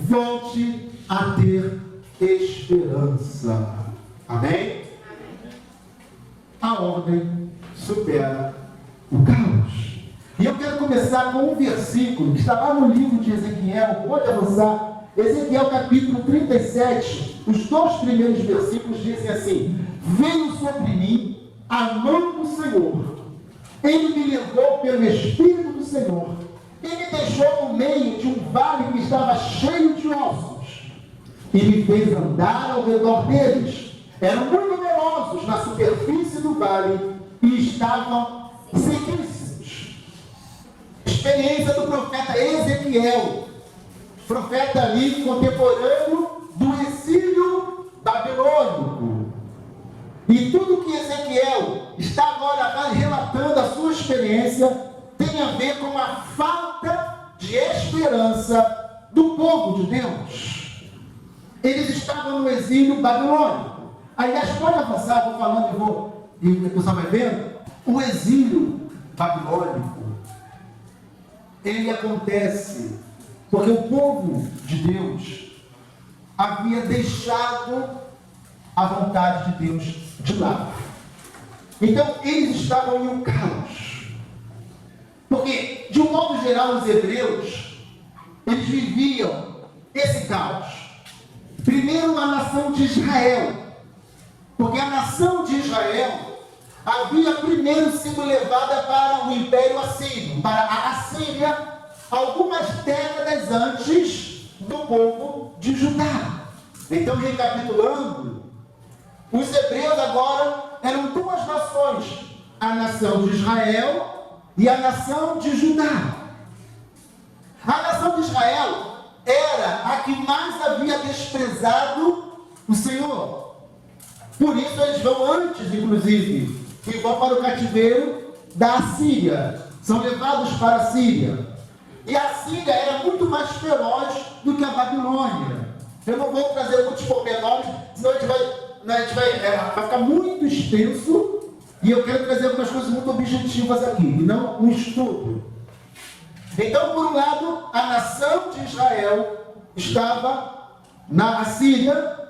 volte a ter esperança. Amém? A ordem supera o caos. E eu quero começar com um versículo que está lá no livro de Ezequiel. Pode avançar. Ezequiel capítulo 37. Os 2 primeiros versículos dizem assim: veio sobre mim a mão do Senhor. Ele me levou pelo Espírito do Senhor e me deixou no meio de um vale que estava cheio de ossos. E me fez andar ao redor deles. Eram muito numerosos na superfície do vale e estavam sequíssimos. Experiência do profeta Ezequiel, profeta ali contemporâneo do exílio babilônico. E tudo que Ezequiel está agora relatando a sua experiência tem a ver com a falta de esperança do povo de Deus. Eles estavam no exílio babilônico. Aliás, pode avançar, vou falando e o pessoal vai vendo. O exílio babilônico, ele acontece porque o povo de Deus havia deixado a vontade de Deus de lado. Então, eles estavam em um caos. Porque, de um modo geral, os hebreus, eles viviam esse caos. Primeiro, a nação de Israel. Porque a nação de Israel havia primeiro sido levada para o Império Assírio, para a Assíria, algumas décadas antes do povo de Judá. Então, recapitulando, os hebreus agora eram duas nações, a nação de Israel e a nação de Judá. A nação de Israel era a que mais havia desprezado o Senhor. Por isso eles vão antes, inclusive, e vão para o cativeiro da Assíria. São levados para a Síria. E a Síria era muito mais feroz do que a Babilônia. Eu não vou trazer muitos pormenores, senão a gente vai ficar muito extenso. E eu quero trazer algumas coisas muito objetivas aqui, e não um estudo. Então, por um lado, a nação de Israel estava na Assíria,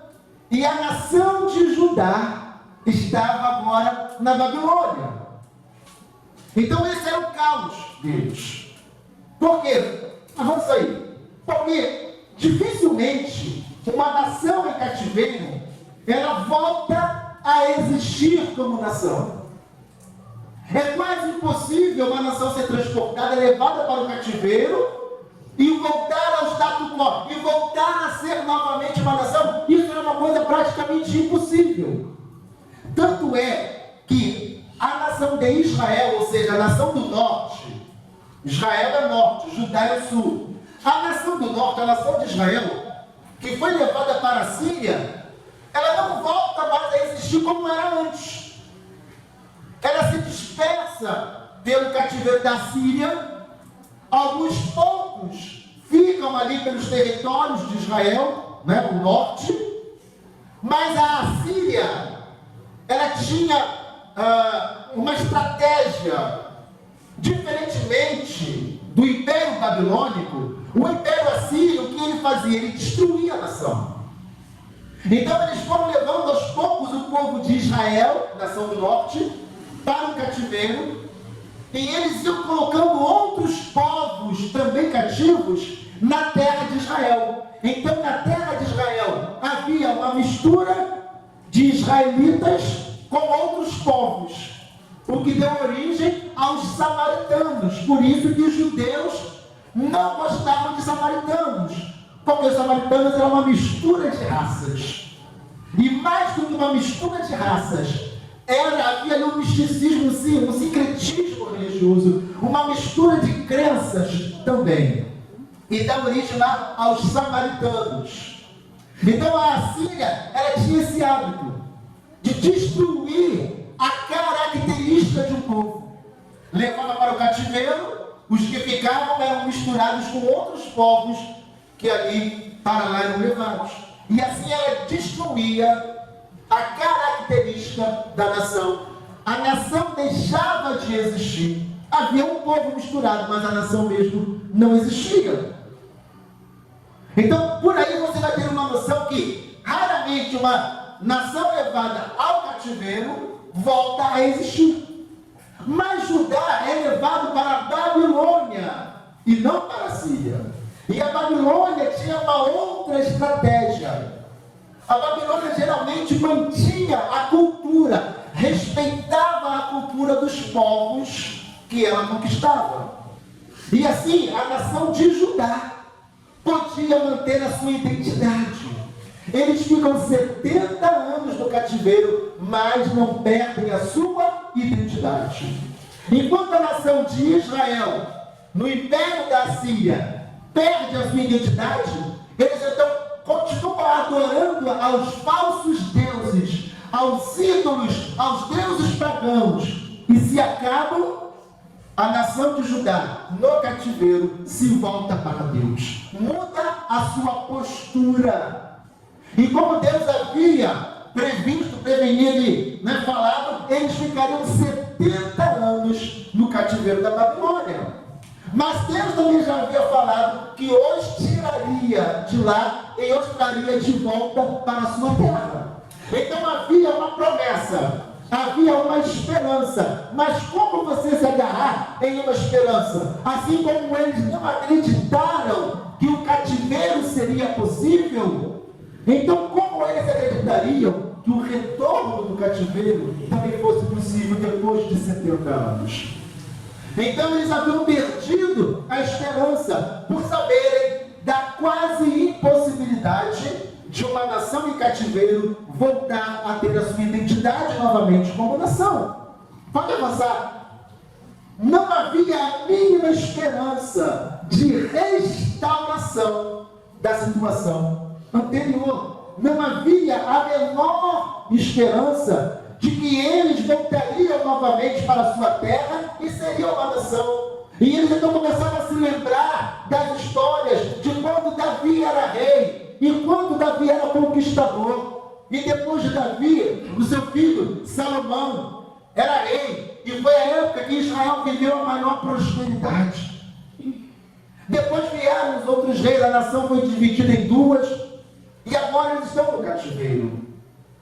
e a nação de Judá estava agora na Babilônia. Então esse era o caos deles. Por quê? Avança aí. Porque dificilmente uma nação em cativeiro, ela volta a existir como nação. É quase impossível uma nação ser transportada, levada para o cativeiro e voltar ao status quo, e voltar a ser novamente uma nação. Isso é uma coisa praticamente impossível. Tanto é que a nação de Israel, ou seja, a nação do norte, Israel é norte, Judá é sul. A nação do norte, a nação de Israel, que foi levada para a Síria, ela não volta mais a existir como era antes. Ela se dispersa pelo cativeiro da Síria. Alguns poucos ficam ali pelos territórios de Israel, né, o norte, mas a Assíria, ela tinha uma estratégia, diferentemente do Império Babilônico. O Império Assírio, o que ele fazia? Ele destruía a nação. Então eles foram levando aos poucos o povo de Israel, nação do norte, para o cativeiro. E eles iam colocando outros povos também cativos na terra de Israel. Então, na terra de Israel, havia uma mistura de israelitas com outros povos, o que deu origem aos samaritanos. Por isso que os judeus não gostavam de samaritanos, porque os samaritanos eram uma mistura de raças. E mais do que uma mistura de raças, havia ali um misticismo, sim, um sincretismo religioso, uma mistura de crenças também. E dá origem lá aos samaritanos. Então a Assíria, ela tinha esse hábito de destruir a característica de um povo. Levava para o cativeiro, os que ficavam eram misturados com outros povos que ali para lá eram levados. E assim ela destruía a característica da nação. A nação deixava de existir. Havia um povo misturado, mas a nação mesmo não existia. Então, por aí você vai ter uma noção que raramente uma nação levada ao cativeiro volta a existir. Mas Judá é levado para a Babilônia e não para a Síria. E a Babilônia tinha uma outra estratégia. A Babilônia geralmente mantinha a cultura, respeitava a cultura dos povos que ela conquistava. E assim, a nação de Judá podia manter a sua identidade. Eles ficam 70 anos no cativeiro, mas não perdem a sua identidade. Enquanto a nação de Israel, no império da Síria, perde a sua identidade, eles então continuam adorando aos falsos deuses, aos ídolos, aos deuses pagãos, e se acabam. A nação de Judá, no cativeiro, se volta para Deus. Muda a sua postura. E como Deus havia previsto, prevenido e falado, eles ficariam 70 anos no cativeiro da Babilônia. Mas Deus também já havia falado que os tiraria de lá e os traria de volta para a sua terra. Então havia uma promessa. Havia uma esperança, mas como você se agarrar em uma esperança? Assim como eles não acreditaram que o cativeiro seria possível, então como eles acreditariam que o retorno do cativeiro também fosse possível depois de 70 anos? Então eles haviam perdido a esperança por saberem da quase impossibilidade de uma nação em cativeiro voltar a ter a sua identidade novamente como nação. Pode avançar. Não havia a mínima esperança de restauração da situação anterior. Não havia a menor esperança de que eles voltariam novamente para a sua terra e seriam uma nação. E eles então começaram a se lembrar das histórias de quando Davi era rei, e quando Davi era conquistador, e depois de Davi, o seu filho Salomão era rei, e foi a época que Israel viveu a maior prosperidade. Depois vieram os outros reis, a nação foi dividida em duas, e agora eles estão no cativeiro.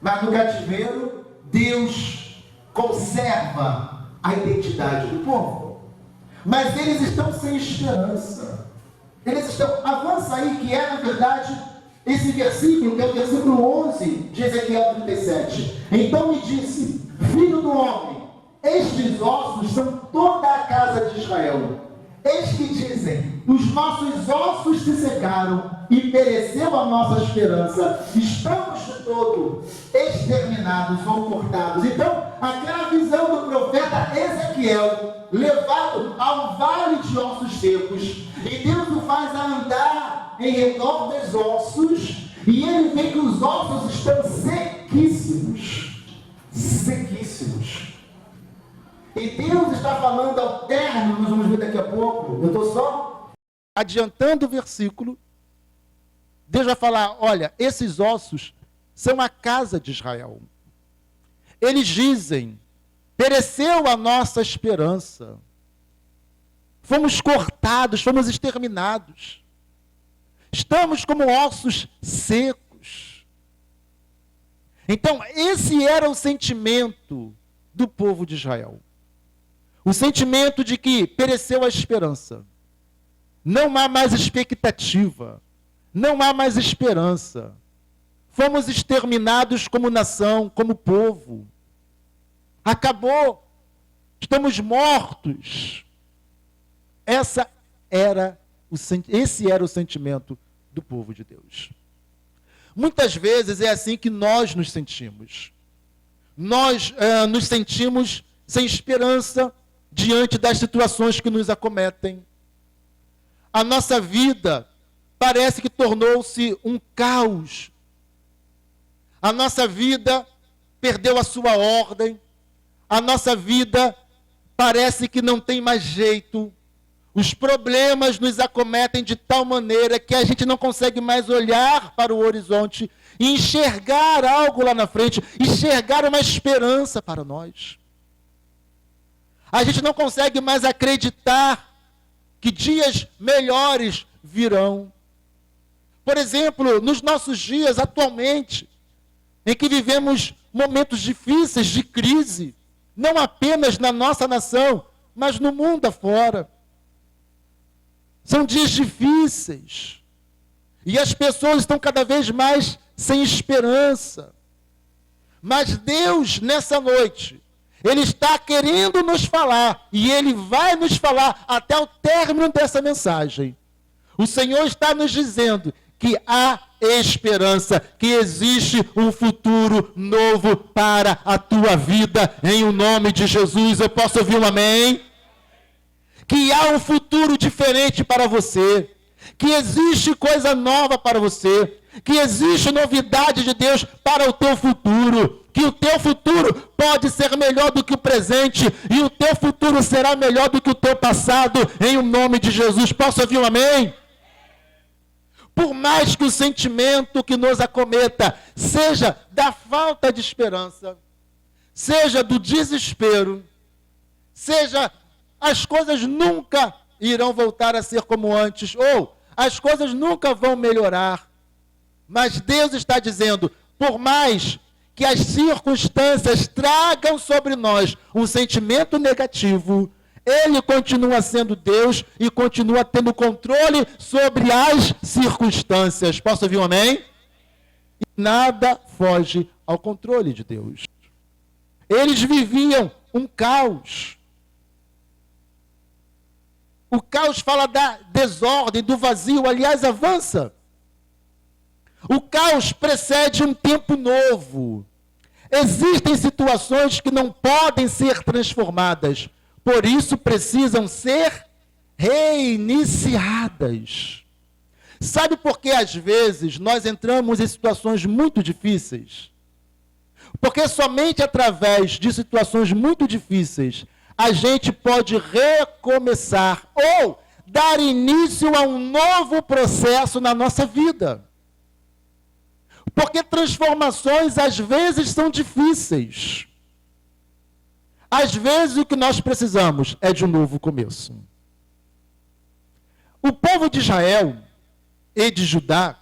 Mas no cativeiro, Deus conserva a identidade do povo. Mas eles estão sem esperança. Eles estão, avança aí, que é na verdade esse versículo, que é o versículo 11 de Ezequiel 37. Então me disse: filho do homem, estes ossos são toda a casa de Israel. Eis que dizem: os nossos ossos se secaram e pereceu a nossa esperança, estamos de todo exterminados ou cortados. Então, aquela visão do profeta Ezequiel, levado ao vale de ossos secos, e Deus o faz andar em redor dos ossos, e ele vê que os ossos estão sequíssimos. Sequíssimos. E Deus está falando ao término, nós vamos ver daqui a pouco, eu estou só adiantando o versículo. Deus vai falar: olha, esses ossos são a casa de Israel. Eles dizem: pereceu a nossa esperança. Fomos cortados, fomos exterminados. Estamos como ossos secos. Então, esse era o sentimento do povo de Israel. O sentimento de que pereceu a esperança. Não há mais expectativa. Não há mais esperança. Fomos exterminados como nação, como povo. Acabou. Estamos mortos. Esse era o sentimento do povo de Deus. Muitas vezes é assim que nós nos sentimos. Nós nos sentimos sem esperança diante das situações que nos acometem. A nossa vida parece que tornou-se um caos. A nossa vida perdeu a sua ordem. A nossa vida parece que não tem mais jeito. Os problemas nos acometem de tal maneira que a gente não consegue mais olhar para o horizonte e enxergar algo lá na frente, enxergar uma esperança para nós. A gente não consegue mais acreditar que dias melhores virão. Por exemplo, nos nossos dias atualmente, em que vivemos momentos difíceis de crise, não apenas na nossa nação, mas no mundo afora. São dias difíceis. E as pessoas estão cada vez mais sem esperança. Mas Deus, nessa noite, Ele está querendo nos falar, e Ele vai nos falar até o término dessa mensagem. O Senhor está nos dizendo que há esperança, que existe um futuro novo para a tua vida, em o nome de Jesus. Eu posso ouvir um amém? Que há um futuro diferente para você, que existe coisa nova para você, que existe novidade de Deus para o teu futuro, que o teu futuro pode ser melhor do que o presente, e o teu futuro será melhor do que o teu passado, em o nome de Jesus. Posso ouvir um amém? Por mais que o sentimento que nos acometa seja da falta de esperança, seja do desespero, seja as coisas nunca irão voltar a ser como antes, ou as coisas nunca vão melhorar, mas Deus está dizendo, por mais que as circunstâncias tragam sobre nós um sentimento negativo, Ele continua sendo Deus e continua tendo controle sobre as circunstâncias. Posso ouvir um amém? E nada foge ao controle de Deus. Eles viviam um caos. O caos fala da desordem, do vazio, aliás, avança. O caos precede um tempo novo. Existem situações que não podem ser transformadas, por isso precisam ser reiniciadas. Sabe por que às vezes nós entramos em situações muito difíceis? Porque somente através de situações muito difíceis a gente pode recomeçar ou dar início a um novo processo na nossa vida. Porque transformações às vezes são difíceis. Às vezes o que nós precisamos é de um novo começo. O povo de Israel e de Judá,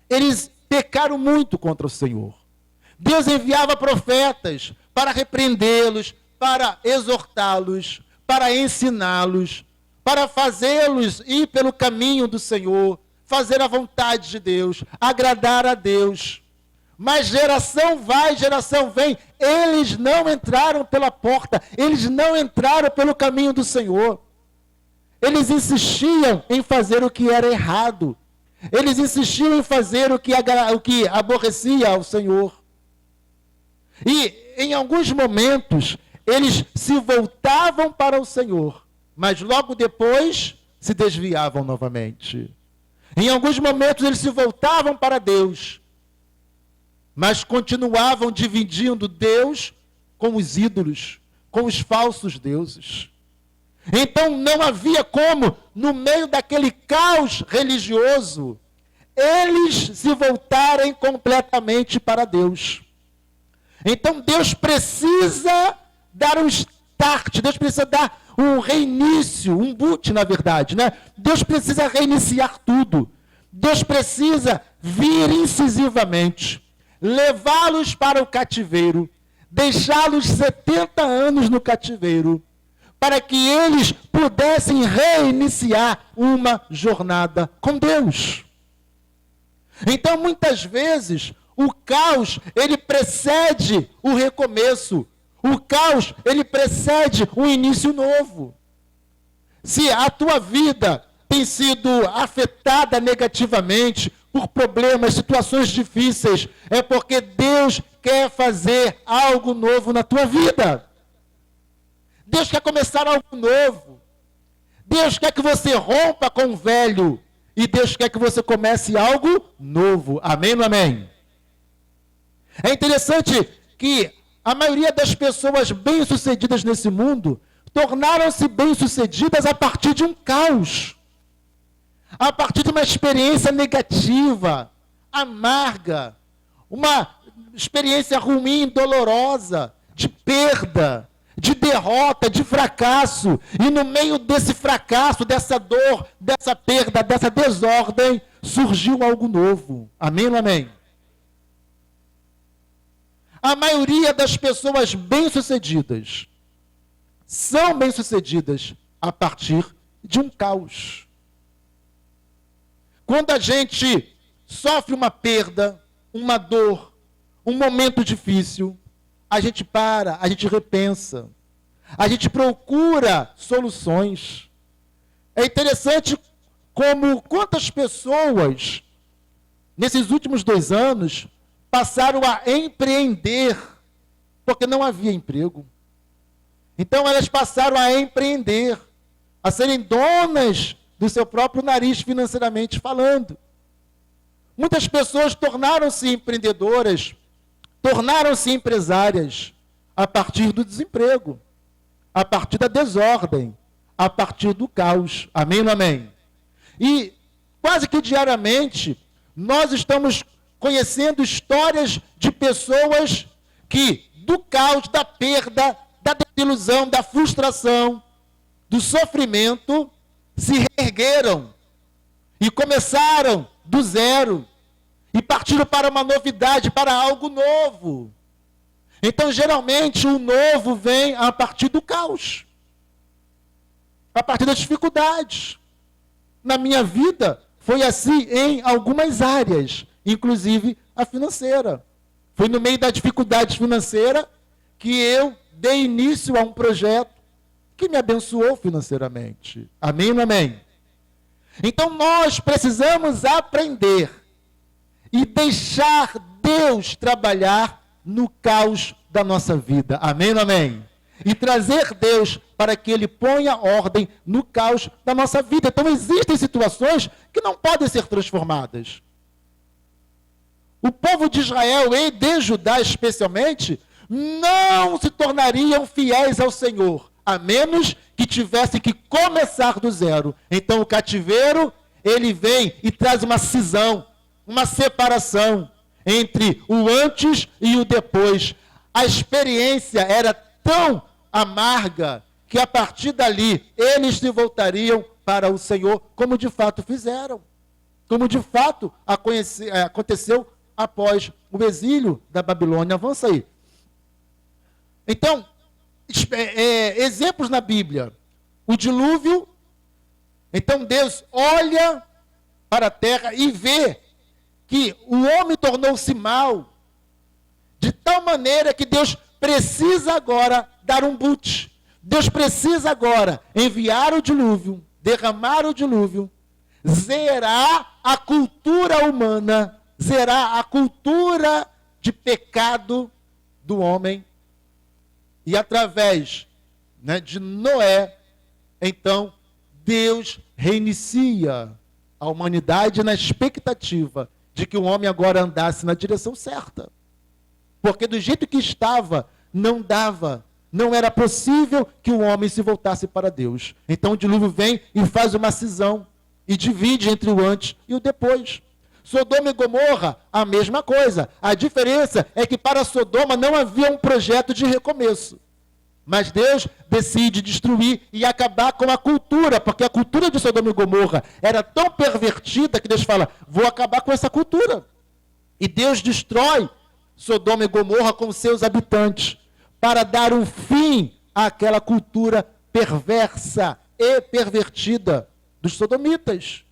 eles pecaram muito contra o Senhor. Deus enviava profetas para repreendê-los, para exortá-los, para ensiná-los, para fazê-los ir pelo caminho do Senhor, fazer a vontade de Deus, agradar a Deus. Mas geração vai, geração vem, eles não entraram pela porta, eles não entraram pelo caminho do Senhor. Eles insistiam em fazer o que era errado. Eles insistiam em fazer o que aborrecia ao Senhor. E em alguns momentos, eles se voltavam para o Senhor, mas logo depois se desviavam novamente. Em alguns momentos eles se voltavam para Deus, mas continuavam dividindo Deus com os ídolos, com os falsos deuses. Então não havia como, no meio daquele caos religioso, eles se voltarem completamente para Deus. Então Deus precisa dar um start, Deus precisa dar um reinício, um boot na verdade, né? Deus precisa reiniciar tudo. Deus precisa vir incisivamente, levá-los para o cativeiro, deixá-los 70 anos no cativeiro, para que eles pudessem reiniciar uma jornada com Deus. Então, muitas vezes, o caos, ele precede o recomeço. O caos, ele precede um início novo. Se a tua vida tem sido afetada negativamente por problemas, situações difíceis, é porque Deus quer fazer algo novo na tua vida. Deus quer começar algo novo. Deus quer que você rompa com o velho. E Deus quer que você comece algo novo. Amém ou não amém? É interessante que a maioria das pessoas bem-sucedidas nesse mundo tornaram-se bem-sucedidas a partir de um caos. A partir de uma experiência negativa, amarga, uma experiência ruim, dolorosa, de perda, de derrota, de fracasso. E no meio desse fracasso, dessa dor, dessa perda, dessa desordem, surgiu algo novo. Amém ou amém? A maioria das pessoas bem-sucedidas são bem-sucedidas a partir de um caos. Quando a gente sofre uma perda, uma dor, um momento difícil, a gente para, a gente repensa, a gente procura soluções. É interessante como quantas pessoas, nesses últimos 2 anos, passaram a empreender, porque não havia emprego. Então elas passaram a empreender, a serem donas do seu próprio nariz financeiramente falando. Muitas pessoas tornaram-se empreendedoras, tornaram-se empresárias a partir do desemprego, a partir da desordem, a partir do caos. Amém ou não amém? E quase que diariamente nós estamos conhecendo histórias de pessoas que do caos, da perda, da desilusão, da frustração, do sofrimento, se reergueram e começaram do zero e partiram para uma novidade, para algo novo. Então, geralmente, o novo vem a partir do caos, a partir das dificuldades. Na minha vida, foi assim em algumas áreas, inclusive a financeira. Foi no meio da dificuldade financeira que eu dei início a um projeto que me abençoou financeiramente. Amém ou não amém? Então nós precisamos aprender e deixar Deus trabalhar no caos da nossa vida. Amém ou não amém? E trazer Deus para que Ele ponha ordem no caos da nossa vida. Então existem situações que não podem ser transformadas. O povo de Israel e de Judá especialmente, não se tornariam fiéis ao Senhor, a menos que tivessem que começar do zero. Então o cativeiro, ele vem e traz uma cisão, uma separação entre o antes e o depois. A experiência era tão amarga que a partir dali eles se voltariam para o Senhor, como de fato fizeram. Como de fato aconteceu após o exílio da Babilônia. Avança aí. Então, exemplos na Bíblia. O dilúvio. Então Deus olha para a terra e vê que o homem tornou-se mau, de tal maneira que Deus precisa agora dar um boot. Deus precisa agora enviar o dilúvio, derramar o dilúvio, zerar a cultura humana, zerar a cultura de pecado do homem. E através de Noé, então, Deus reinicia a humanidade na expectativa de que o homem agora andasse na direção certa. Porque do jeito que estava, não dava, não era possível que o homem se voltasse para Deus. Então o dilúvio vem e faz uma cisão, e divide entre o antes e o depois. Sodoma e Gomorra, a mesma coisa. A diferença é que para Sodoma não havia um projeto de recomeço. Mas Deus decide destruir e acabar com a cultura, porque a cultura de Sodoma e Gomorra era tão pervertida que Deus fala, vou acabar com essa cultura. E Deus destrói Sodoma e Gomorra com seus habitantes, para dar um fim àquela cultura perversa e pervertida dos sodomitas.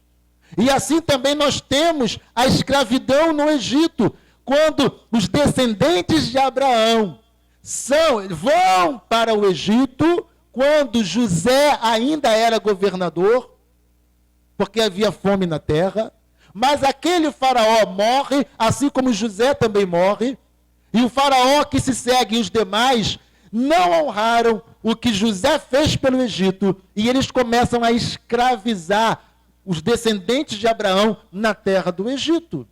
E assim também nós temos a escravidão no Egito, quando os descendentes de Abraão vão para o Egito, quando José ainda era governador, porque havia fome na terra, mas aquele faraó morre, assim como José também morre, e o faraó que se segue e os demais não honraram o que José fez pelo Egito, e eles começam a escravizar os descendentes de Abraão na terra do Egito.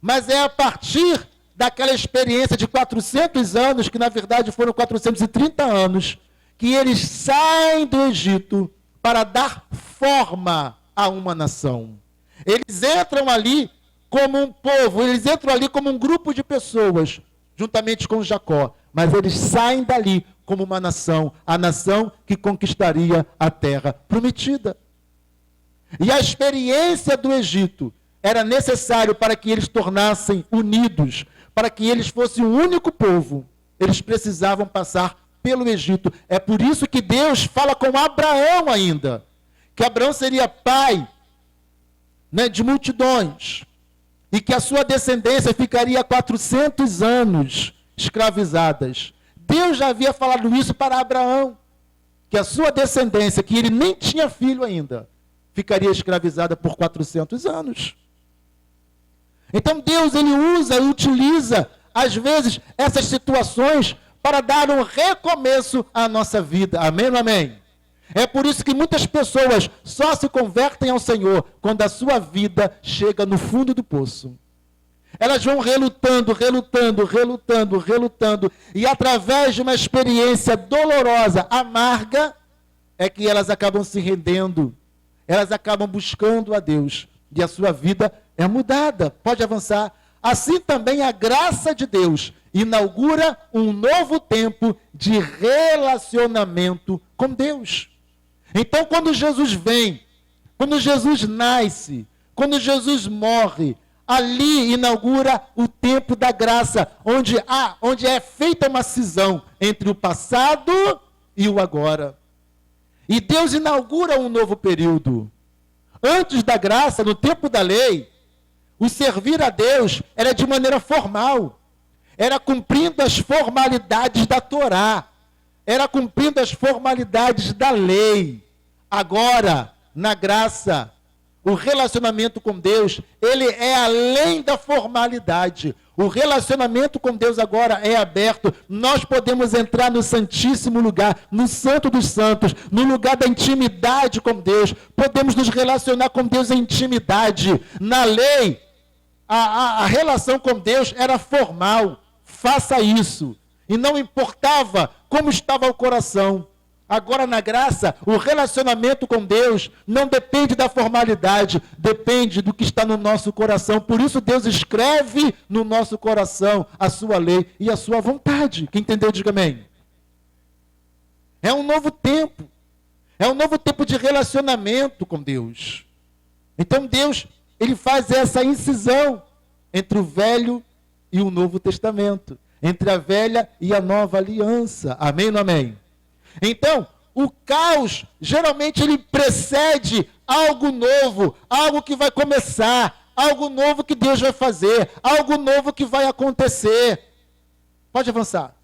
Mas é a partir daquela experiência de 400 anos, que na verdade foram 430 anos, que eles saem do Egito para dar forma a uma nação. Eles entram ali como um povo, eles entram ali como um grupo de pessoas, juntamente com Jacó, mas eles saem dali como uma nação, a nação que conquistaria a terra prometida. E a experiência do Egito era necessário para que eles tornassem unidos, para que eles fossem um único povo. Eles precisavam passar pelo Egito. É por isso que Deus fala com Abraão ainda, que Abraão seria pai, né, de multidões, e que a sua descendência ficaria 400 anos escravizadas. Deus já havia falado isso para Abraão, que a sua descendência, que ele nem tinha filho ainda, ficaria escravizada por 400 anos. Então Deus, ele usa e utiliza, às vezes, essas situações para dar um recomeço à nossa vida. Amém ou amém? É por isso que muitas pessoas só se convertem ao Senhor quando a sua vida chega no fundo do poço. Elas vão relutando, e através de uma experiência dolorosa, amarga, é que elas acabam se rendendo, elas acabam buscando a Deus, e a sua vida é mudada. Pode avançar. Assim também a graça de Deus inaugura um novo tempo de relacionamento com Deus. Então, quando Jesus vem, quando Jesus nasce, quando Jesus morre, ali inaugura o tempo da graça, onde é feita uma cisão entre o passado e o agora. E Deus inaugura um novo período. Antes da graça, no tempo da lei, o servir a Deus era de maneira formal. Era cumprindo as formalidades da Torá. Era cumprindo as formalidades da lei. Agora, na graça, o relacionamento com Deus, ele é além da formalidade. O relacionamento com Deus agora é aberto. Nós podemos entrar no Santíssimo Lugar, no Santo dos Santos, no lugar da intimidade com Deus. Podemos nos relacionar com Deus em intimidade. Na lei, a relação com Deus era formal. Faça isso. E não importava como estava o coração. Agora, na graça, o relacionamento com Deus não depende da formalidade, depende do que está no nosso coração. Por isso, Deus escreve no nosso coração a sua lei e a sua vontade. Quem entendeu, diga amém. É um novo tempo. É um novo tempo de relacionamento com Deus. Então, Deus, ele faz essa incisão entre o Velho e o Novo Testamento, entre a velha e a nova aliança. Amém ou não amém? Então, o caos, geralmente ele precede algo novo, algo que vai começar, algo novo que Deus vai fazer, algo novo que vai acontecer. Pode avançar.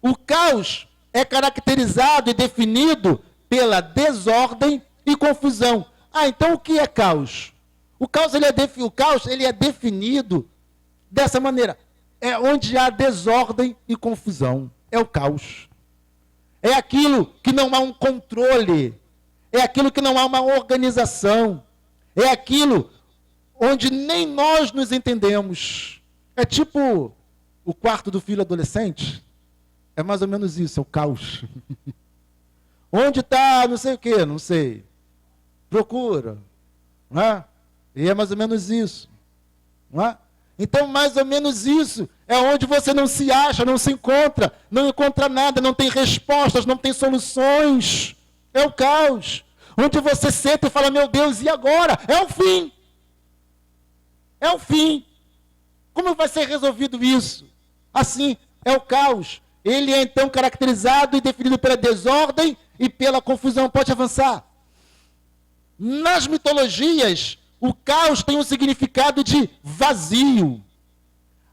O caos é caracterizado e definido pela desordem e confusão. Então o que é caos? O caos ele é definido dessa maneira. É onde há desordem e confusão. É o caos. É aquilo que não há um controle. É aquilo que não há uma organização. É aquilo onde nem nós nos entendemos. É tipo o quarto do filho adolescente. É mais ou menos isso, é o caos. Onde está não sei o quê? Não sei. Procura. Não é? E é mais ou menos isso. Não é? Então, mais ou menos isso é onde você não se acha, não se encontra, não encontra nada, não tem respostas, não tem soluções. É o caos. Onde você senta e fala, meu Deus, e agora? É o fim. É o fim. Como vai ser resolvido isso? Assim, é o caos. Ele é então caracterizado e definido pela desordem e pela confusão. Pode avançar. Nas mitologias, o caos tem um significado de vazio.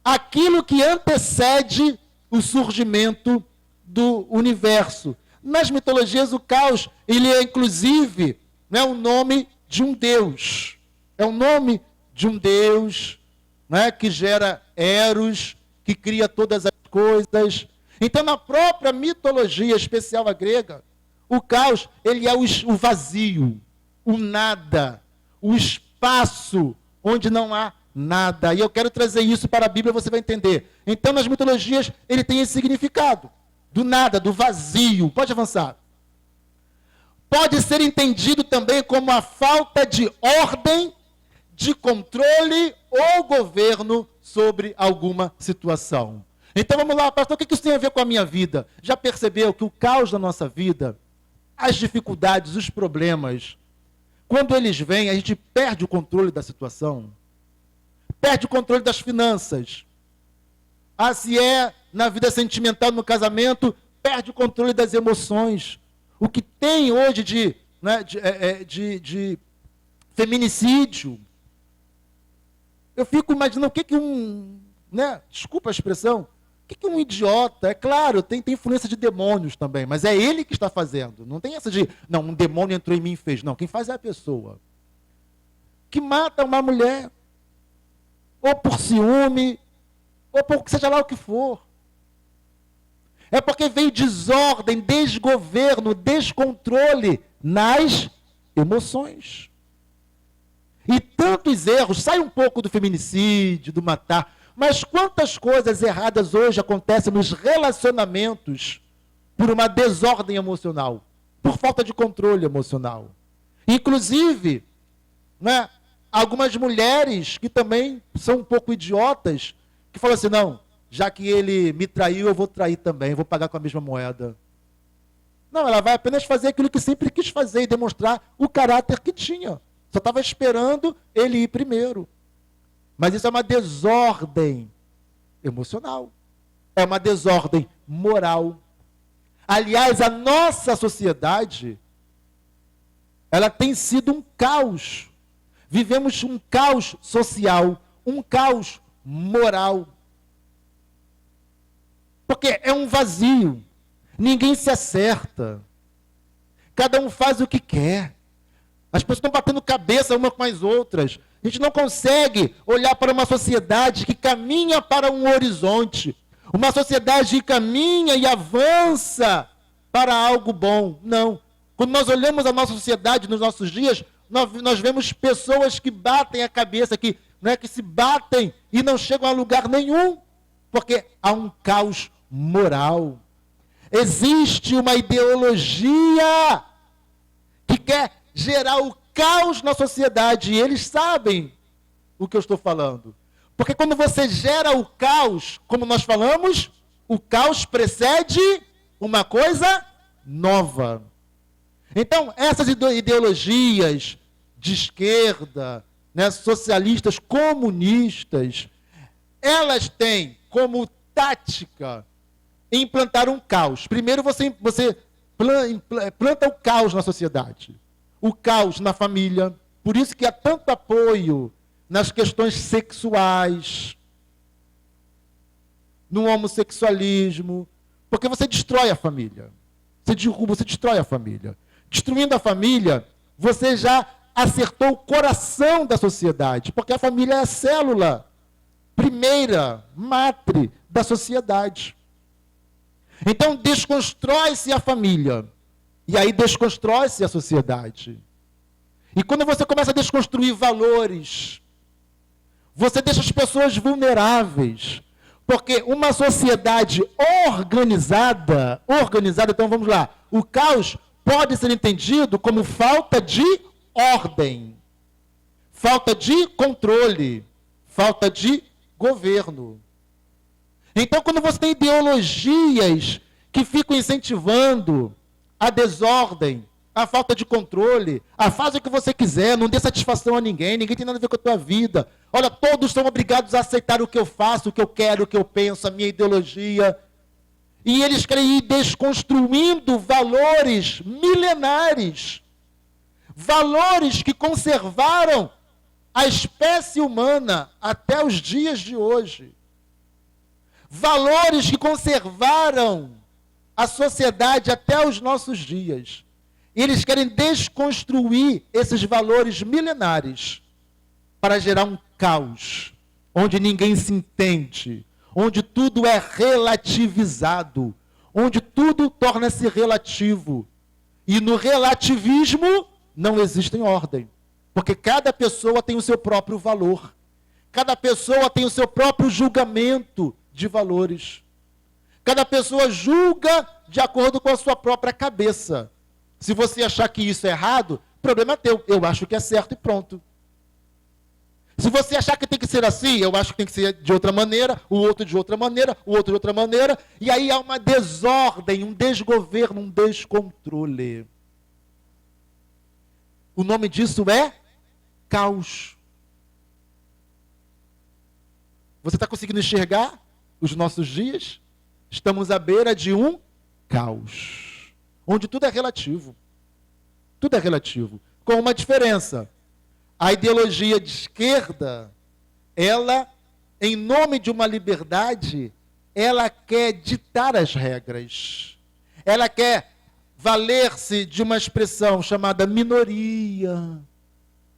Aquilo que antecede o surgimento do universo. Nas mitologias, o caos, ele é inclusive o nome de um deus. É o nome de um deus que gera Eros, que cria todas as coisas. Então, na própria mitologia especial a grega, o caos, ele é o vazio, o nada, o espaço onde não há nada. E eu quero trazer isso para a Bíblia, você vai entender. Então, nas mitologias, ele tem esse significado do nada, do vazio. Pode avançar. Pode ser entendido também como a falta de ordem, de controle ou governo sobre alguma situação. Então vamos lá, pastor, o que isso tem a ver com a minha vida? Já percebeu que o caos da nossa vida, as dificuldades, os problemas, quando eles vêm, a gente perde o controle da situação, perde o controle das finanças. Se é na vida sentimental, no casamento, perde o controle das emoções. O que tem hoje de feminicídio, eu fico imaginando o que desculpa a expressão, o que um idiota, é claro, tem influência de demônios também, mas é ele que está fazendo. Não tem essa de, não, um demônio entrou em mim e fez. Não, quem faz é a pessoa que mata uma mulher, ou por ciúme, ou por seja lá o que for. É porque veio desordem, desgoverno, descontrole nas emoções. E tantos erros, sai um pouco do feminicídio, do matar, mas quantas coisas erradas hoje acontecem nos relacionamentos por uma desordem emocional, por falta de controle emocional. Inclusive, algumas mulheres que também são um pouco idiotas, que falam assim, não, já que ele me traiu, eu vou trair também, vou pagar com a mesma moeda. Não, ela vai apenas fazer aquilo que sempre quis fazer e demonstrar o caráter que tinha. Só estava esperando ele ir primeiro. Mas isso é uma desordem emocional. É uma desordem moral. Aliás, a nossa sociedade, ela tem sido um caos. Vivemos um caos social, um caos moral. Porque é um vazio. Ninguém se acerta. Cada um faz o que quer. As pessoas estão batendo cabeça umas com as outras. A gente não consegue olhar para uma sociedade que caminha para um horizonte. Uma sociedade que caminha e avança para algo bom. Não. Quando nós olhamos a nossa sociedade nos nossos dias, nós vemos pessoas que batem a cabeça, que se batem e não chegam a lugar nenhum. Porque há um caos moral. Existe uma ideologia que quer gerar o caos na sociedade, e eles sabem o que eu estou falando. Porque quando você gera o caos, como nós falamos, o caos precede uma coisa nova. Então, essas ideologias de esquerda, socialistas, comunistas, elas têm como tática implantar um caos. Primeiro você planta o caos na sociedade. O caos na família. Por isso que há tanto apoio nas questões sexuais, no homossexualismo, porque você destrói a família. Você derruba, você destrói a família. Destruindo a família, você já acertou o coração da sociedade, porque a família é a célula primeira, matre da sociedade. Então desconstrói-se a família. E aí desconstrói-se a sociedade. E quando você começa a desconstruir valores, você deixa as pessoas vulneráveis. Porque uma sociedade organizada, então vamos lá, o caos pode ser entendido como falta de ordem, falta de controle, falta de governo. Então, quando você tem ideologias que ficam incentivando a desordem, a falta de controle, faz o que você quiser, não dê satisfação a ninguém tem nada a ver com a tua vida. Olha, todos são obrigados a aceitar o que eu faço, o que eu quero, o que eu penso, a minha ideologia. E eles querem ir desconstruindo valores milenares, valores que conservaram a espécie humana até os dias de hoje. Valores que conservaram a sociedade até os nossos dias. Eles querem desconstruir esses valores milenares para gerar um caos, onde ninguém se entende, onde tudo é relativizado, onde tudo torna-se relativo. E no relativismo não existe ordem, porque cada pessoa tem o seu próprio valor, cada pessoa tem o seu próprio julgamento de valores. Cada pessoa julga de acordo com a sua própria cabeça. Se você achar que isso é errado, problema é teu. Eu acho que é certo e pronto. Se você achar que tem que ser assim, eu acho que tem que ser de outra maneira, o outro de outra maneira, o outro de outra maneira, e aí há uma desordem, um desgoverno, um descontrole. O nome disso é caos. Você está conseguindo enxergar os nossos dias? Estamos à beira de um caos, onde tudo é relativo. Tudo é relativo, com uma diferença. A ideologia de esquerda, ela, em nome de uma liberdade, ela quer ditar as regras. Ela quer valer-se de uma expressão chamada minoria.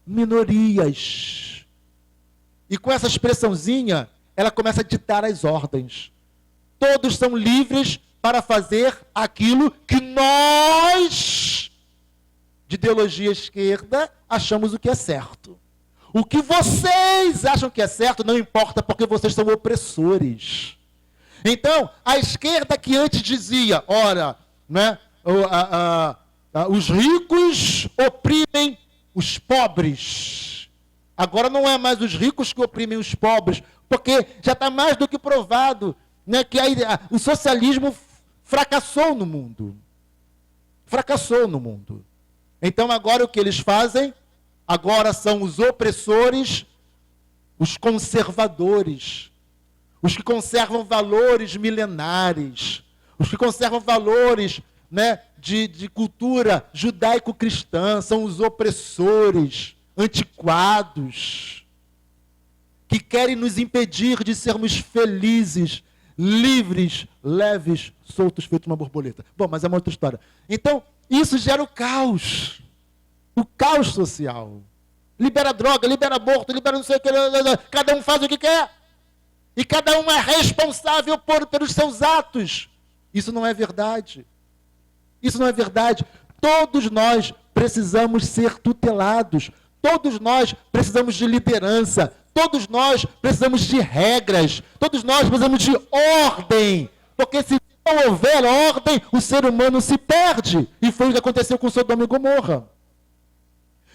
Minorias. E com essa expressãozinha, ela começa a ditar as ordens. Todos são livres para fazer aquilo que nós, de ideologia esquerda, achamos o que é certo. O que vocês acham que é certo não importa, porque vocês são opressores. Então, a esquerda que antes dizia, ora, né, os ricos oprimem os pobres. Agora não é mais os ricos que oprimem os pobres, porque já está mais do que provado, né, que o socialismo fracassou no mundo. Fracassou no mundo. Então agora o que eles fazem? Agora são os opressores, os conservadores, os que conservam valores milenares, os que conservam valores, né, de cultura judaico-cristã, são os opressores, antiquados, que querem nos impedir de sermos felizes, livres, leves, soltos, feito uma borboleta. Bom, mas é uma outra história. Então, isso gera o caos social. Libera droga, libera aborto, libera não sei o que, cada um faz o que quer. E cada um é responsável pelos seus atos. Isso não é verdade. Isso não é verdade. Todos nós precisamos ser tutelados. Todos nós precisamos de liderança. Todos nós precisamos de regras. Todos nós precisamos de ordem. Porque se não houver ordem, o ser humano se perde. E foi o que aconteceu com Sodoma e Gomorra.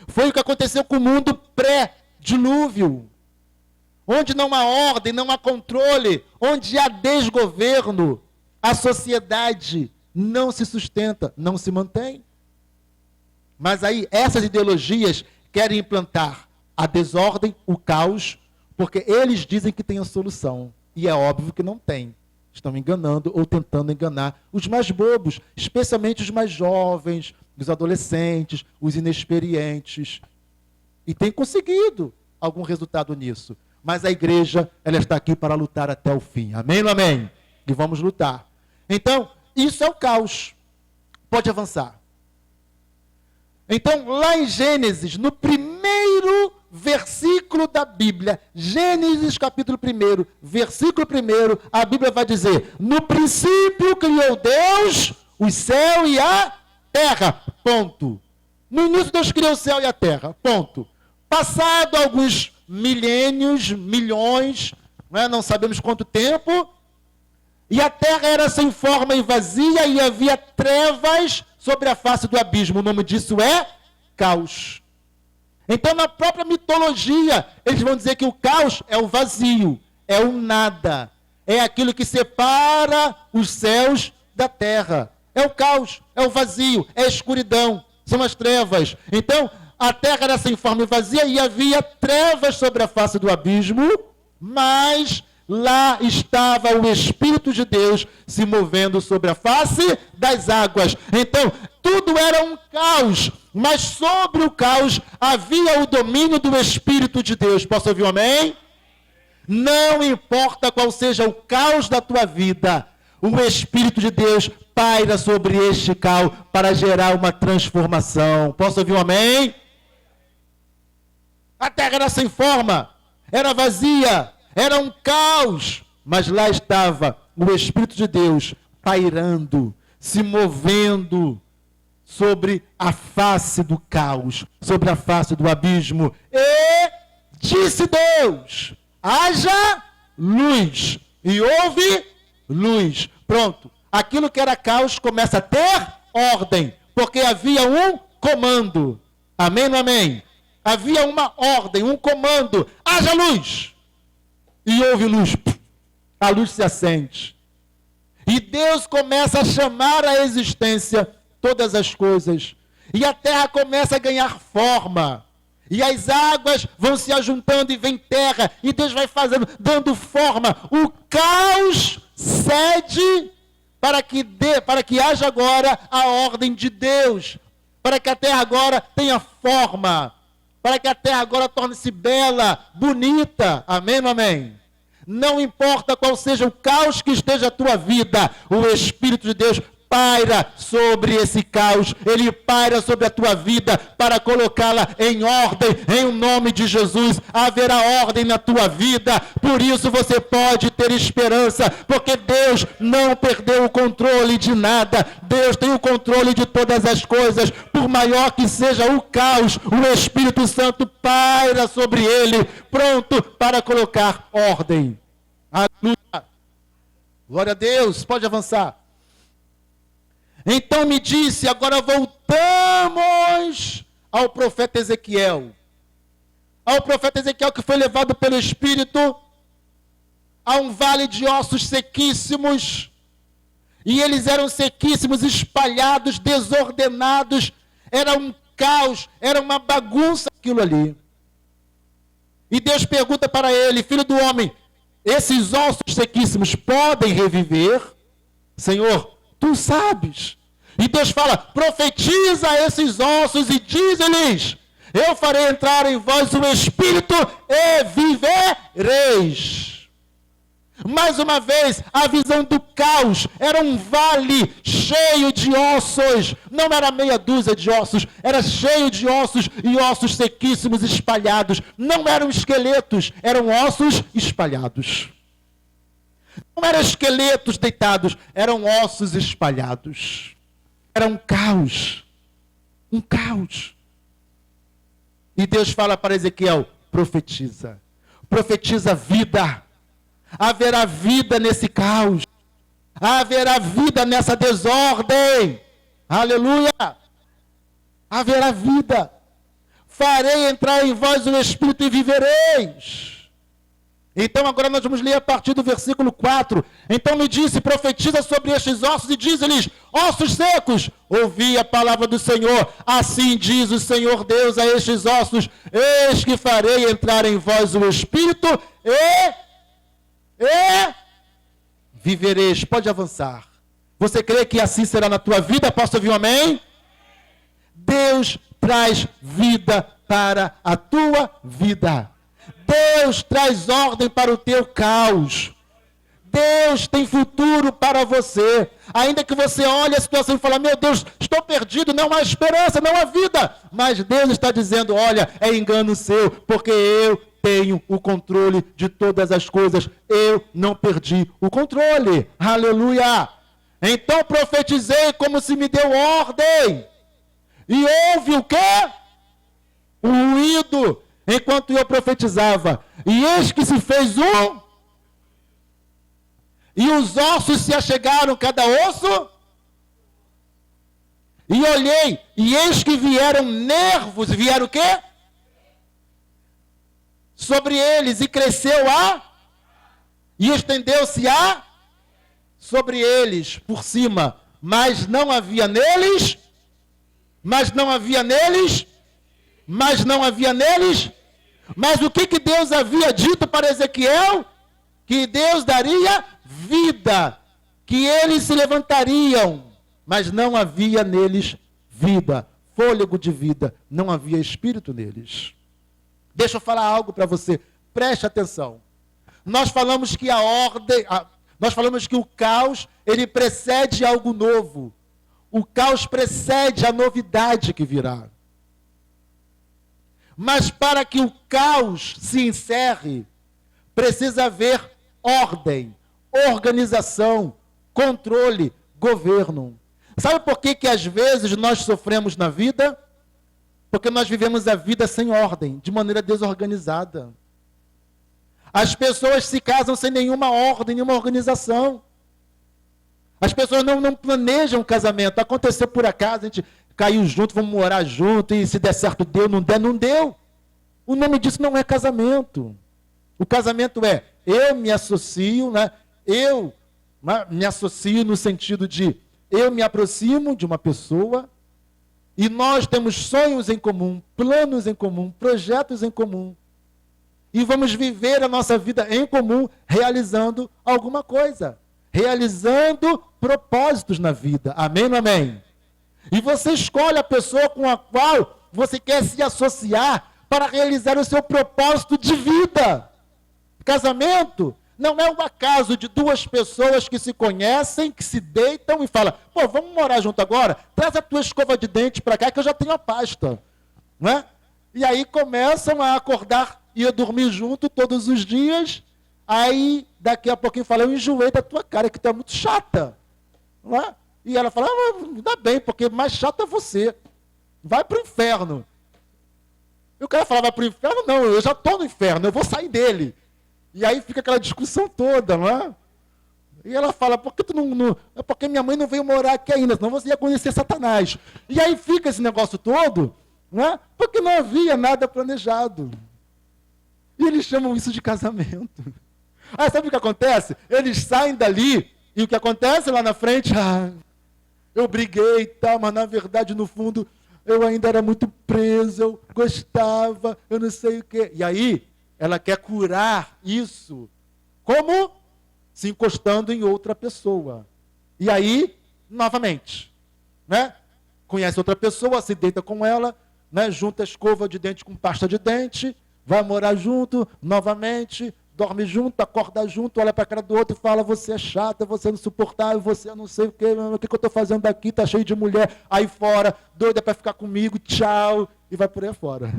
Foi o que aconteceu com o mundo pré-dilúvio. Onde não há ordem, não há controle, onde há desgoverno, a sociedade não se sustenta, não se mantém. Mas aí essas ideologias querem implantar a desordem, o caos, porque eles dizem que tem a solução. E é óbvio que não tem. Estão enganando ou tentando enganar os mais bobos, especialmente os mais jovens, os adolescentes, os inexperientes. E tem conseguido algum resultado nisso. Mas a igreja, ela está aqui para lutar até o fim. Amém ou amém? E vamos lutar. Então, isso é o caos. Pode avançar. Então, lá em Gênesis, no primeiro versículo da Bíblia, Gênesis capítulo 1, versículo 1, a Bíblia vai dizer: no princípio criou Deus os céus e a terra. Ponto. No início Deus criou o céu e a terra. Ponto. Passado alguns milênios, milhões, não sabemos quanto tempo, e a terra era sem forma e vazia, e havia trevas sobre a face do abismo. O nome disso é caos. Então, na própria mitologia, eles vão dizer que o caos é o vazio, é o nada, é aquilo que separa os céus da terra. É o caos, é o vazio, é a escuridão, são as trevas. Então, a terra era sem forma e vazia, e havia trevas sobre a face do abismo, mas lá estava o Espírito de Deus se movendo sobre a face das águas. Então, tudo era um caos, mas sobre o caos havia o domínio do Espírito de Deus. Posso ouvir um amém? Não importa qual seja o caos da tua vida, o Espírito de Deus paira sobre este caos para gerar uma transformação. Posso ouvir um amém? A terra era sem forma, era vazia, era um caos, mas lá estava o Espírito de Deus pairando, se movendo sobre a face do caos, sobre a face do abismo. E disse Deus: haja luz. E houve luz. Pronto. Aquilo que era caos começa a ter ordem, porque havia um comando. Amém ou amém? Havia uma ordem, um comando. Haja luz. E houve luz. A luz se acende. E Deus começa a chamar à existência todas as coisas. E a terra começa a ganhar forma. E as águas vão se ajuntando e vem terra. E Deus vai fazendo, dando forma. O caos cede para que haja agora a ordem de Deus. Para que a terra agora tenha forma. Para que a terra agora torne-se bela, bonita. Amém ou amém? Não importa qual seja o caos que esteja a tua vida, o Espírito de Deus paira sobre esse caos, ele paira sobre a tua vida para colocá-la em ordem, em nome de Jesus. Haverá ordem na tua vida, por isso você pode ter esperança, porque Deus não perdeu o controle de nada, Deus tem o controle de todas as coisas, por maior que seja o caos, o Espírito Santo paira sobre ele, pronto para colocar ordem. Aleluia. Glória a Deus, pode avançar. Então me disse, agora voltamos ao profeta Ezequiel. Ao profeta Ezequiel que foi levado pelo Espírito a um vale de ossos sequíssimos. E eles eram sequíssimos, espalhados, desordenados. Era um caos, era uma bagunça aquilo ali. E Deus pergunta para ele, filho do homem, esses ossos sequíssimos podem reviver? Senhor, tu sabes. E Deus fala, profetiza a esses ossos e diz-lhes, eu farei entrar em vós o Espírito e vivereis. Mais uma vez, a visão do caos era um vale cheio de ossos. Não era meia dúzia de ossos, era cheio de ossos e ossos sequíssimos espalhados. Não eram esqueletos, eram ossos espalhados. Não eram esqueletos deitados, eram ossos espalhados. Era um caos. Um caos. E Deus fala para Ezequiel, profetiza. Profetiza vida. Haverá vida nesse caos. Haverá vida nessa desordem. Aleluia. Haverá vida. Farei entrar em vós o Espírito e vivereis. Então agora nós vamos ler a partir do versículo 4. Então me disse, profetiza sobre estes ossos e diz-lhes, ossos secos, ouvi a palavra do Senhor. Assim diz o Senhor Deus a estes ossos, eis que farei entrar em vós o Espírito e vivereis. Pode avançar. Você crê que assim será na tua vida? Posso ouvir um amém? Deus traz vida para a tua vida. Deus traz ordem para o teu caos. Deus tem futuro para você. Ainda que você olhe a situação e fale, meu Deus, estou perdido, não há esperança, não há vida. Mas Deus está dizendo, olha, é engano seu, porque eu tenho o controle de todas as coisas. Eu não perdi o controle. Aleluia. Então profetizei como se me deu ordem. E houve o quê? O ruído. Enquanto eu profetizava, e eis que se fez um, e os ossos se achegaram cada osso, e olhei, e eis que vieram nervos, vieram o quê? Sobre eles, e cresceu e estendeu-se sobre eles, por cima, mas não havia neles, mas o que Deus havia dito para Ezequiel? Que Deus daria vida, que eles se levantariam, mas não havia neles vida, fôlego de vida, não havia espírito neles. Deixa eu falar algo para você, preste atenção. Nós falamos que nós falamos que o caos, ele precede algo novo. O caos precede a novidade que virá. Mas para que o caos se encerre, precisa haver ordem, organização, controle, governo. Sabe por que às vezes nós sofremos na vida? Porque nós vivemos a vida sem ordem, de maneira desorganizada. As pessoas se casam sem nenhuma ordem, nenhuma organização. As pessoas não planejam o casamento. Aconteceu por acaso, a gente caiu junto, vamos morar junto, e se der certo deu, não der, não deu. O nome disso não é casamento. O casamento é, eu me associo, né? Eu me associo no sentido de, eu me aproximo de uma pessoa, E nós temos sonhos em comum, planos em comum, projetos em comum. E vamos viver a nossa vida em comum, realizando alguma coisa. Realizando propósitos na vida. Amém ou não amém? E você escolhe a pessoa com a qual você quer se associar para realizar o seu propósito de vida. Casamento não é um acaso de duas pessoas que se conhecem, que se deitam e falam, pô, vamos morar junto agora? Traz a tua escova de dente para cá que eu já tenho a pasta. Não é? E aí começam a acordar e a dormir junto todos os dias. Aí daqui a pouquinho fala, eu enjoei da tua cara, que tu é muito chata. Não é? E ela fala, ainda bem, porque mais chato é você. Vai para o inferno. E o cara fala, vai para o inferno? Não, eu já estou no inferno, eu vou sair dele. E aí fica aquela discussão toda, não é? E ela fala, por que tu não... É porque minha mãe não veio morar aqui ainda, senão você ia conhecer Satanás. E aí fica esse negócio todo, não é? Porque não havia nada planejado. E eles chamam isso de casamento. Aí sabe o que acontece? Eles saem dali, e o que acontece lá na frente? Eu briguei e tal, mas na verdade, no fundo, eu ainda era muito preso, eu gostava, eu não sei o quê. E aí, ela quer curar isso. Como? Se encostando em outra pessoa. E aí, novamente, né? Conhece outra pessoa, se deita com ela, né? Junta escova de dente com pasta de dente, vai morar junto, novamente, dorme junto, acorda junto, olha para a cara do outro e fala, você é chata, você é insuportável, você é não sei o que eu estou fazendo aqui, tá cheio de mulher aí fora, doida para ficar comigo, tchau, e vai por aí fora.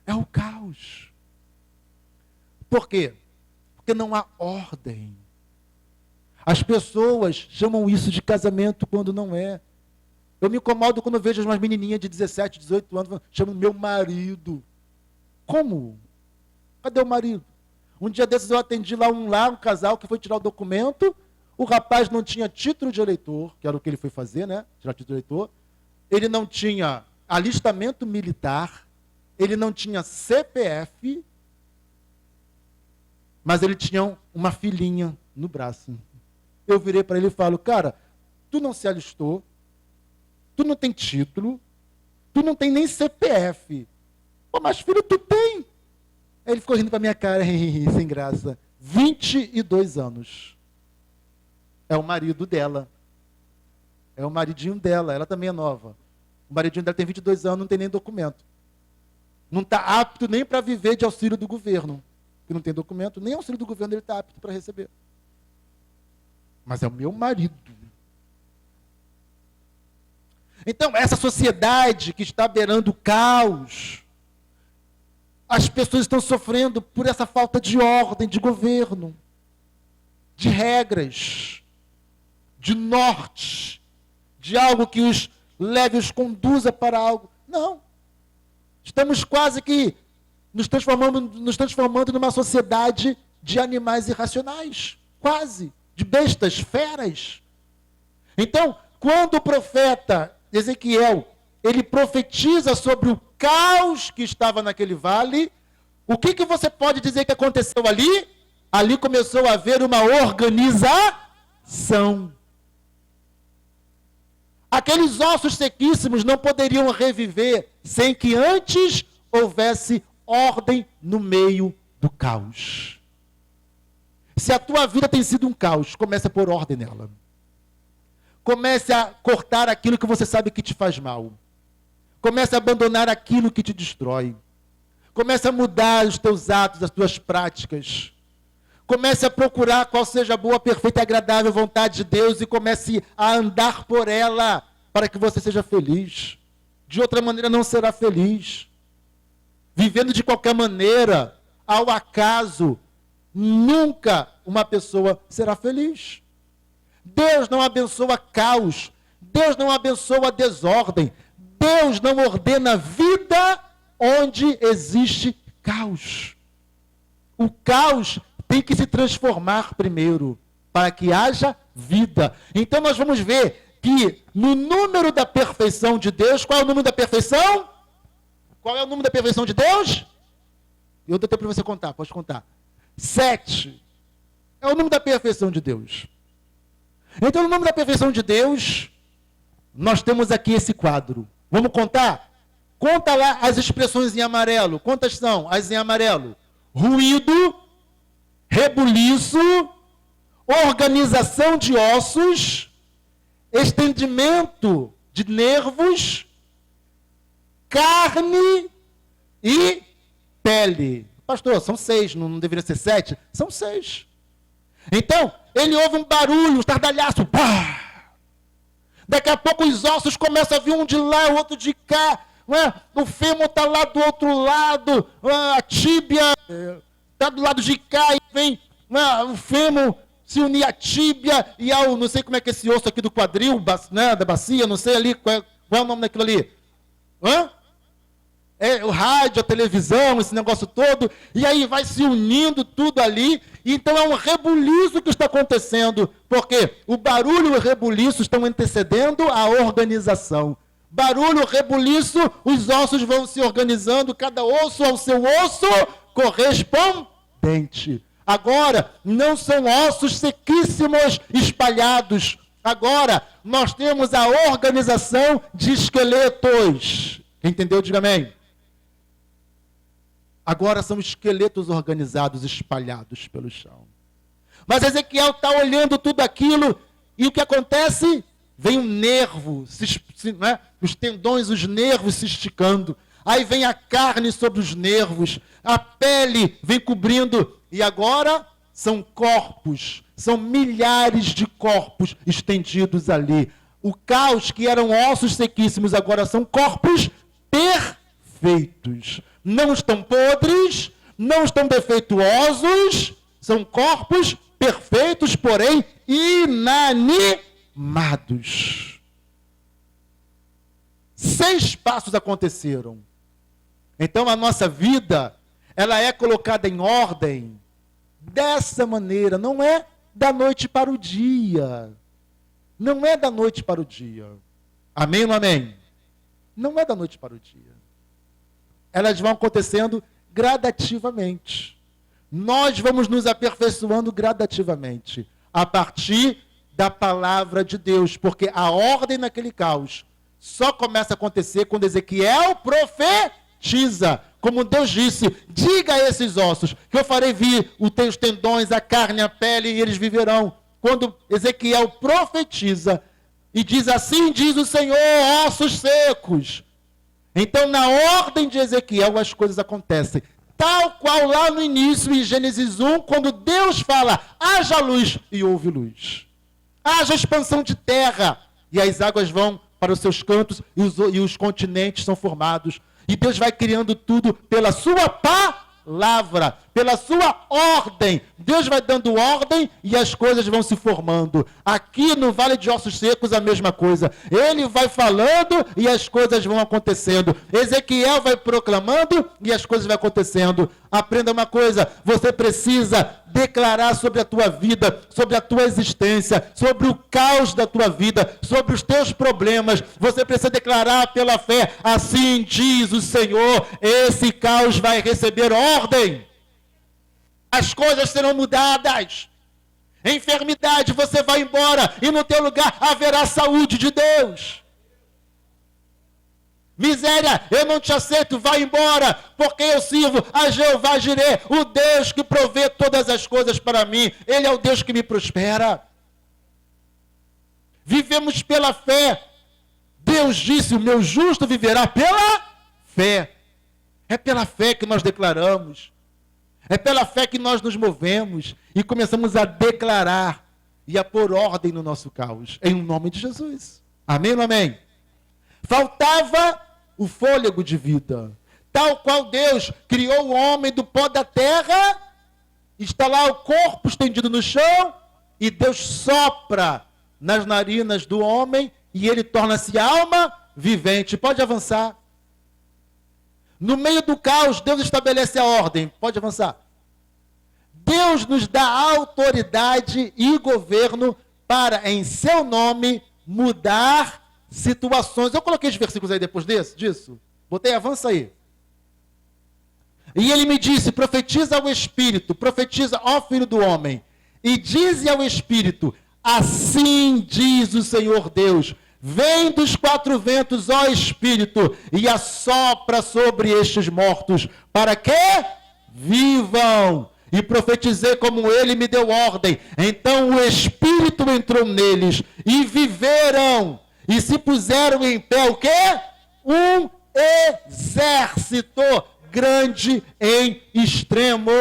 É o caos. Por quê? Porque não há ordem. As pessoas chamam isso de casamento quando não é. Eu me incomodo quando vejo umas menininhas de 17, 18 anos chamando meu marido. Como? Cadê o marido? Um dia desses eu atendi um casal que foi tirar o documento, o rapaz não tinha título de eleitor, que era o que ele foi fazer, né? Tirar título de eleitor. Ele não tinha alistamento militar, ele não tinha CPF, mas ele tinha uma filhinha no braço. Eu virei para ele e falo, cara, tu não se alistou, tu não tem título, tu não tem nem CPF. Pô, mas filho, tu tem. Aí ele ficou rindo para minha cara, sem graça. 22 anos. É o marido dela. É o maridinho dela, ela também é nova. O maridinho dela tem 22 anos, não tem nem documento. Não está apto nem para viver de auxílio do governo. Que não tem documento, nem auxílio do governo ele está apto para receber. Mas é o meu marido. Então, essa sociedade que está beirando o caos, as pessoas estão sofrendo por essa falta de ordem, de governo, de regras, de norte, de algo que os leve, os conduza para algo. Não. Estamos quase que nos transformando numa sociedade de animais irracionais. Quase. De bestas, feras. Então, quando o profeta Ezequiel, ele profetiza sobre o caos que estava naquele vale, o que você pode dizer que aconteceu ali? Ali começou a haver uma organização. Aqueles ossos sequíssimos não poderiam reviver sem que antes houvesse ordem no meio do caos. Se a tua vida tem sido um caos, comece a pôr ordem nela. Comece a cortar aquilo que você sabe que te faz mal. Comece a abandonar aquilo que te destrói. Comece a mudar os teus atos, as tuas práticas. Comece a procurar qual seja a boa, perfeita e agradável vontade de Deus e comece a andar por ela para que você seja feliz. De outra maneira não será feliz. Vivendo de qualquer maneira, ao acaso, nunca uma pessoa será feliz. Deus não abençoa caos. Deus não abençoa desordem. Deus não ordena vida onde existe caos. O caos tem que se transformar primeiro, para que haja vida. Então nós vamos ver que no número da perfeição de Deus, qual é o número da perfeição? Qual é o número da perfeição de Deus? Eu dou tempo para você contar, pode contar. 7 é o número da perfeição de Deus. Então, no número da perfeição de Deus, nós temos aqui esse quadro. Vamos contar? Conta lá as expressões em amarelo. Quantas são as em amarelo? Ruído, rebuliço, organização de ossos, estendimento de nervos, carne e pele. Pastor, são 6, não deveria ser 7? São 6. Então, ele ouve um barulho, um estardalhaço. Pá! Daqui a pouco os ossos começam a vir um de lá, o outro de cá. O fêmur está lá do outro lado, a tíbia está do lado de cá e vem o fêmur se unir à tíbia e ao, não sei como é que é esse osso aqui do quadril, da bacia, não sei ali, qual é o nome daquilo ali? É o rádio, a televisão, esse negócio todo, e aí vai se unindo tudo ali, então é um rebuliço que está acontecendo, porque o barulho e o rebuliço estão antecedendo a organização. Barulho, rebuliço, os ossos vão se organizando, cada osso ao seu osso correspondente. Agora, não são ossos sequíssimos espalhados. Agora, nós temos a organização de esqueletos. Quem entendeu, diga amém. Agora são esqueletos organizados, espalhados pelo chão. Mas Ezequiel está olhando tudo aquilo, e o que acontece? Vem um nervo, os tendões, os nervos se esticando. Aí vem a carne sobre os nervos, a pele vem cobrindo. E agora são corpos, são milhares de corpos estendidos ali. O caos, que eram ossos sequíssimos, agora são corpos perfeitos. Não estão podres, não estão defeituosos, são corpos perfeitos, porém inanimados. 6 passos aconteceram. Então a nossa vida, ela é colocada em ordem dessa maneira, não é da noite para o dia. Não é da noite para o dia. Amém ou não amém? Não é da noite para o dia. Elas vão acontecendo gradativamente. Nós vamos nos aperfeiçoando gradativamente, a partir da palavra de Deus, porque a ordem naquele caos só começa a acontecer quando Ezequiel profetiza. Como Deus disse, diga a esses ossos, que eu farei vir os tendões, a carne, a pele, e eles viverão. Quando Ezequiel profetiza, e diz assim, diz o Senhor, ossos secos. Então, na ordem de Ezequiel, as coisas acontecem. Tal qual lá no início, em Gênesis 1, quando Deus fala, haja luz, e houve luz. Haja expansão de terra, e as águas vão para os seus cantos, e os continentes são formados. E Deus vai criando tudo pela sua palavra, pela sua ordem. Deus vai dando ordem e as coisas vão se formando. Aqui no Vale de Ossos Secos a mesma coisa. Ele vai falando e as coisas vão acontecendo. Ezequiel vai proclamando e as coisas vão acontecendo. Aprenda uma coisa, você precisa declarar sobre a tua vida, sobre a tua existência, sobre o caos da tua vida, sobre os teus problemas. Você precisa declarar pela fé, assim diz o Senhor, esse caos vai receber ordem. As coisas serão mudadas. Enfermidade, você vai embora e no teu lugar haverá saúde de Deus. Miséria, eu não te aceito, vai embora, porque eu sirvo a Jeová Jireh, o Deus que provê todas as coisas para mim. Ele é o Deus que me prospera. Vivemos pela fé. Deus disse, o meu justo viverá pela fé. É pela fé que nós declaramos. É pela fé que nós nos movemos e começamos a declarar e a pôr ordem no nosso caos, em nome de Jesus. Amém ou não amém? Faltava o fôlego de vida. Tal qual Deus criou o homem do pó da terra, está lá o corpo estendido no chão, e Deus sopra nas narinas do homem, e ele torna-se alma vivente. Pode avançar. No meio do caos, Deus estabelece a ordem. Pode avançar. Deus nos dá autoridade e governo para, em seu nome, mudar situações. Eu coloquei os versículos aí depois disso. Botei, avança aí. E ele me disse, profetiza ao Espírito, profetiza ao Filho do Homem, e dize ao Espírito, assim diz o Senhor Deus, Vem dos quatro ventos, ó Espírito, e assopra sobre estes mortos, para que vivam. E profetizei como ele me deu ordem. Então o Espírito entrou neles e viveram. E se puseram em pé o quê? Um exército grande em extremo.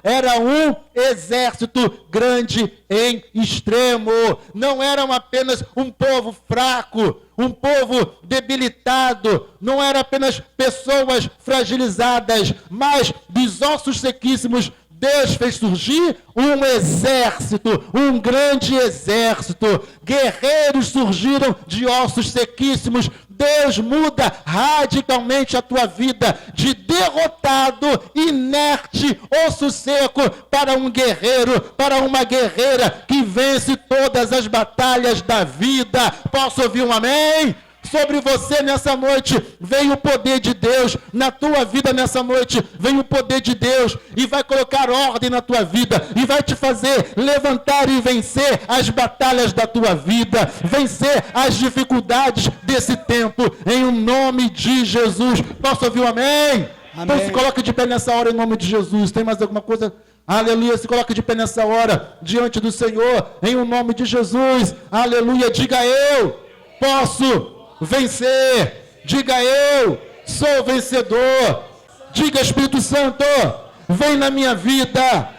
Era um exército grande em extremo. Não eram apenas um povo fraco, um povo debilitado. Não eram apenas pessoas fragilizadas, mas dos ossos sequíssimos Deus fez surgir um exército, um grande exército. Guerreiros surgiram de ossos sequíssimos. Deus muda radicalmente a tua vida de derrotado, inerte, osso seco, para um guerreiro, para uma guerreira que vence todas as batalhas da vida. Posso ouvir um amém? Sobre você nessa noite vem o poder de Deus, na tua vida nessa noite vem o poder de Deus e vai colocar ordem na tua vida e vai te fazer levantar e vencer as batalhas da tua vida, vencer as dificuldades desse tempo, em o nome de Jesus. Posso ouvir um amém? Amém. Então se coloque de pé nessa hora em nome de Jesus. Tem mais alguma coisa? Aleluia, se coloque de pé nessa hora diante do Senhor, em o nome de Jesus. Aleluia, diga eu posso vencer. Diga eu sou vencedor. Diga Espírito Santo, vem na minha vida,